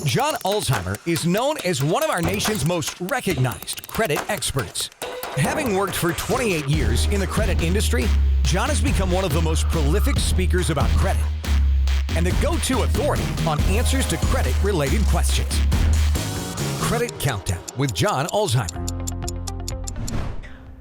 John Ulzheimer is known as one of our nation's most recognized credit experts. Having worked for 28 years in the credit industry, John has become one of the most prolific speakers about credit and the go-to authority on answers to credit-related questions. Credit Countdown with John Ulzheimer.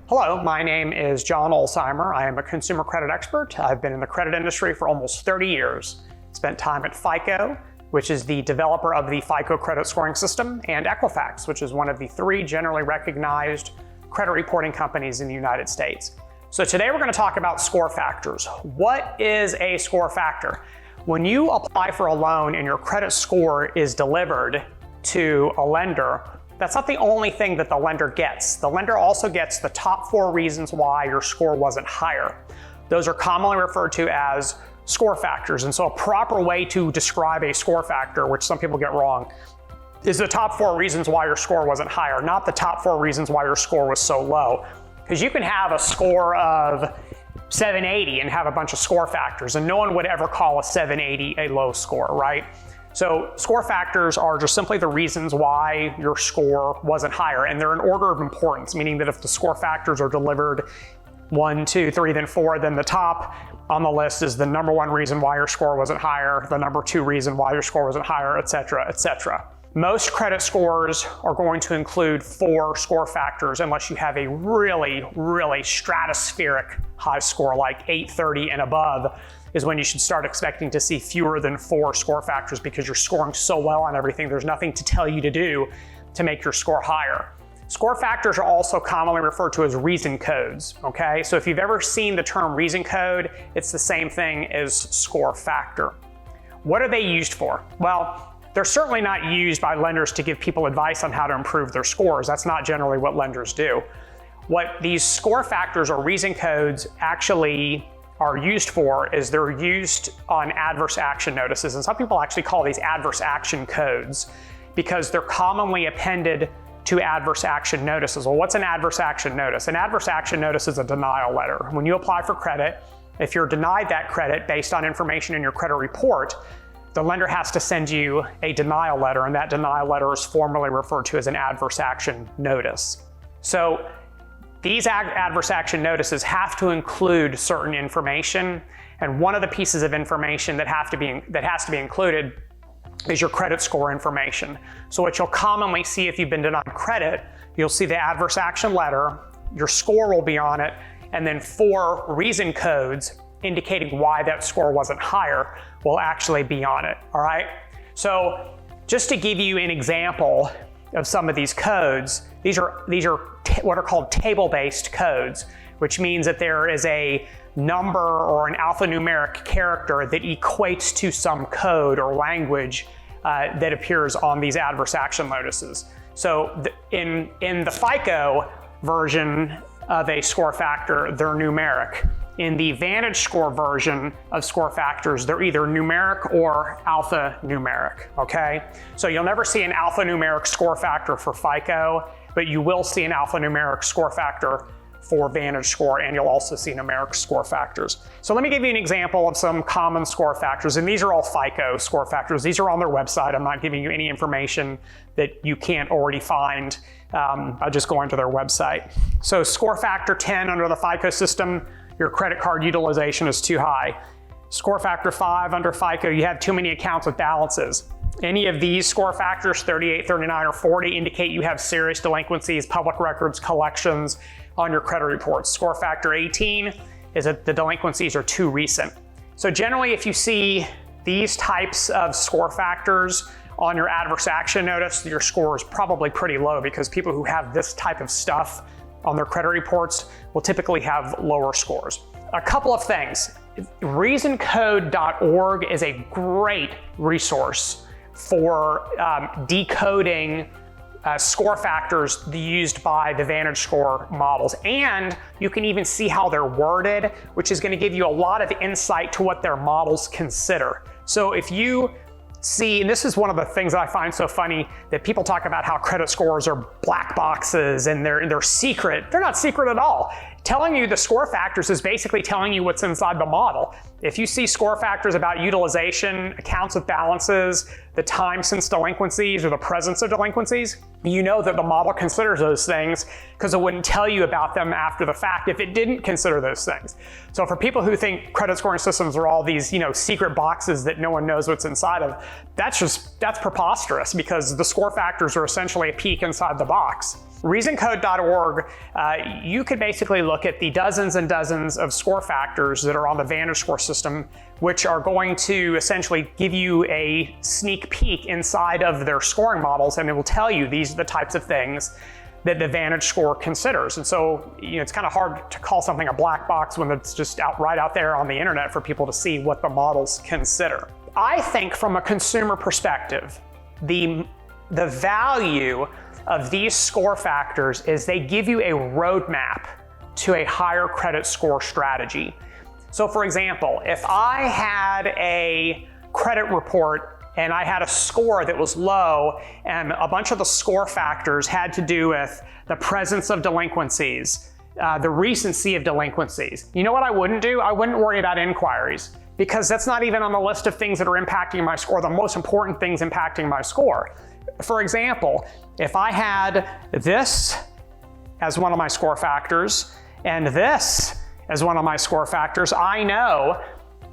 Hello, my name is John Ulzheimer. I am a consumer credit expert. I've been in the credit industry for almost 30 years. Spent time at FICO, which is the developer of the FICO credit scoring system, and Equifax, which is one of the 3 generally recognized credit reporting companies in the United States. So today we're going to talk about score factors. What is a score factor? When you apply for a loan and your credit score is delivered to a lender, that's not the only thing that the lender gets. The lender also gets the top 4 reasons why your score wasn't higher. Those are commonly referred to as score factors. And so a proper way to describe a score factor, which some people get wrong, is the top 4 reasons why your score wasn't higher, not the top 4 reasons why your score was so low. Because you can have a score of 780 and have a bunch of score factors, and no one would ever call a 780 a low score, right? So score factors are just simply the reasons why your score wasn't higher, and they're in order of importance, meaning that if the score factors are delivered 1, 2, 3, then 4, then the top on the list is the number 1 reason why your score wasn't higher, the number 2 reason why your score wasn't higher, etc., etc. Most credit scores are going to include 4 score factors unless you have a really, really stratospheric high score like 830 and above is when you should start expecting to see fewer than 4 score factors because you're scoring so well on everything, there's nothing to tell you to do to make your score higher. Score factors are also commonly referred to as reason codes, okay? So if you've ever seen the term reason code, it's the same thing as score factor. What are they used for? Well, they're certainly not used by lenders to give people advice on how to improve their scores. That's not generally what lenders do. What these score factors or reason codes actually are used for is they're used on adverse action notices. And some people actually call these adverse action codes because they're commonly appended to adverse action notices. Well, what's an adverse action notice? An adverse action notice is a denial letter. When you apply for credit, if you're denied that credit based on information in your credit report, the lender has to send you a denial letter, and that denial letter is formally referred to as an adverse action notice. So these adverse action notices have to include certain information, and one of the pieces of information that has to be included is your credit score information. So what you'll commonly see if you've been denied credit, you'll see the adverse action letter, your score will be on it, and then 4 reason codes indicating why that score wasn't higher will actually be on it, all right? So just to give you an example of some of these codes, these are what are called table-based codes, which means that there is a number or an alphanumeric character that equates to some code or language that appears on these adverse action notices. So in the FICO version of a score factor, they're numeric. In the Vantage Score version of score factors, they're either numeric or alphanumeric, okay? So you'll never see an alphanumeric score factor for FICO, but you will see an alphanumeric score factor for Vantage Score, and you'll also see numeric score factors. So let me give you an example of some common score factors, and these are all FICO score factors. These are on their website. I'm not giving you any information that you can't already find by just going to their website. So score factor 10 under the FICO system, your credit card utilization is too high. Score factor 5 under FICO, you have too many accounts with balances. Any of these score factors, 38, 39, or 40, indicate you have serious delinquencies, public records, collections on your credit reports. Score factor 18 is that the delinquencies are too recent. So generally, if you see these types of score factors on your adverse action notice, your score is probably pretty low because people who have this type of stuff on their credit reports will typically have lower scores. A couple of things. Reasoncode.org is a great resource for decoding score factors used by the Vantage Score models. And you can even see how they're worded, which is going to give you a lot of insight to what their models consider. So if you see, and this is one of the things that I find so funny, that people talk about how credit scores are black boxes and they're secret. They're not secret at all. telling you the score factors is basically telling you what's inside the model. If you see score factors about utilization, accounts with balances, the time since delinquencies, or the presence of delinquencies, you know that the model considers those things because it wouldn't tell you about them after the fact if it didn't consider those things. So for people who think credit scoring systems are all these, secret boxes that no one knows what's inside of, that's preposterous, because the score factors are essentially a peek inside the box. Reasoncode.org, you could basically look at the dozens and dozens of score factors that are on the VantageScore system, which are going to essentially give you a sneak peek inside of their scoring models, and it will tell you these are the types of things that the VantageScore considers. And so, it's kind of hard to call something a black box when it's just right out there on the internet for people to see what the models consider. I think from a consumer perspective, the value of these score factors is they give you a roadmap to a higher credit score strategy. So for example, if I had a credit report and I had a score that was low, and a bunch of the score factors had to do with the presence of delinquencies, the recency of delinquencies, you know what I wouldn't do? I wouldn't worry about inquiries, because that's not even on the list of things that are impacting my score, the most important things impacting my score. For example, if I had this as one of my score factors and this as one of my score factors, I know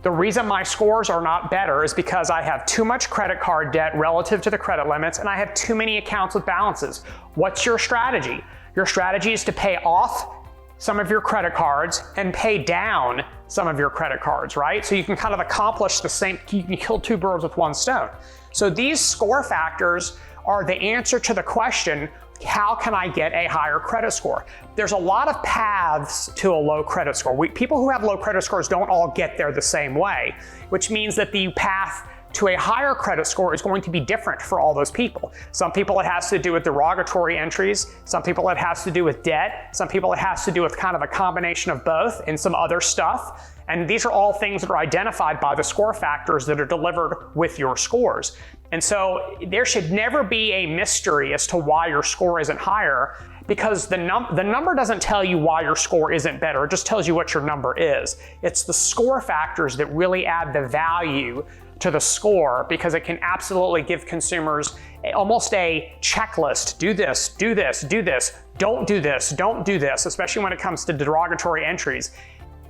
the reason my scores are not better is because I have too much credit card debt relative to the credit limits, and I have too many accounts with balances. What's your strategy? Your strategy is to pay off some of your credit cards and pay down some of your credit cards, right? So you can kind of accomplish the same, you can kill two birds with one stone. So these score factors are the answer to the question, how can I get a higher credit score? There's a lot of paths to a low credit score. People who have low credit scores don't all get there the same way, which means that the path to a higher credit score is going to be different for all those people. Some people it has to do with derogatory entries, some people it has to do with debt, some people it has to do with kind of a combination of both and some other stuff. And these are all things that are identified by the score factors that are delivered with your scores. And so there should never be a mystery as to why your score isn't higher, because the number doesn't tell you why your score isn't better, it just tells you what your number is. It's the score factors that really add the value to the score, because it can absolutely give consumers almost a checklist. Do this, do this, do this, don't do this, don't do this, especially when it comes to derogatory entries.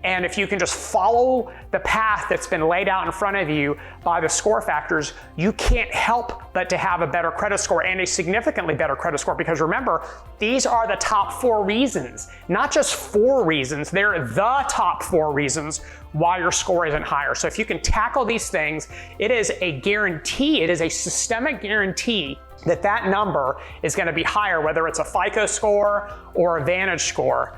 And if you can just follow the path that's been laid out in front of you by the score factors, you can't help but to have a better credit score, and a significantly better credit score, because remember, these are the top 4 reasons, not just 4 reasons, they're the top 4 reasons why your score isn't higher. So if you can tackle these things, it is a guarantee, it is a systemic guarantee that that number is going to be higher, whether it's a FICO score or a Vantage score.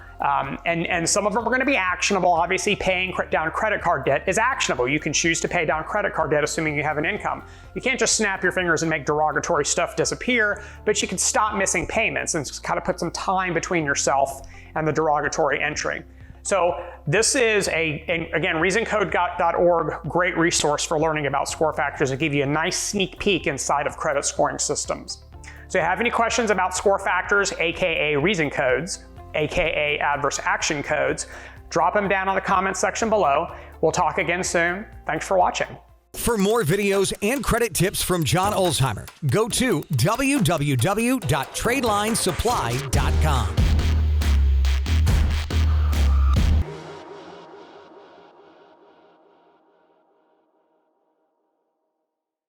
And some of them are going to be actionable. Obviously, paying down credit card debt is actionable. You can choose to pay down credit card debt assuming you have an income. You can't just snap your fingers and make derogatory stuff disappear, but you can stop missing payments and kind of put some time between yourself and the derogatory entry. So this is again, reasoncode.org, great resource for learning about score factors and give you a nice sneak peek inside of credit scoring systems. So if you have any questions about score factors, aka reason codes, aka adverse action codes, drop them down on the comments section below. We'll talk again soon. Thanks for watching. For more videos and credit tips from John Ulzheimer, go to www.tradelinesupply.com.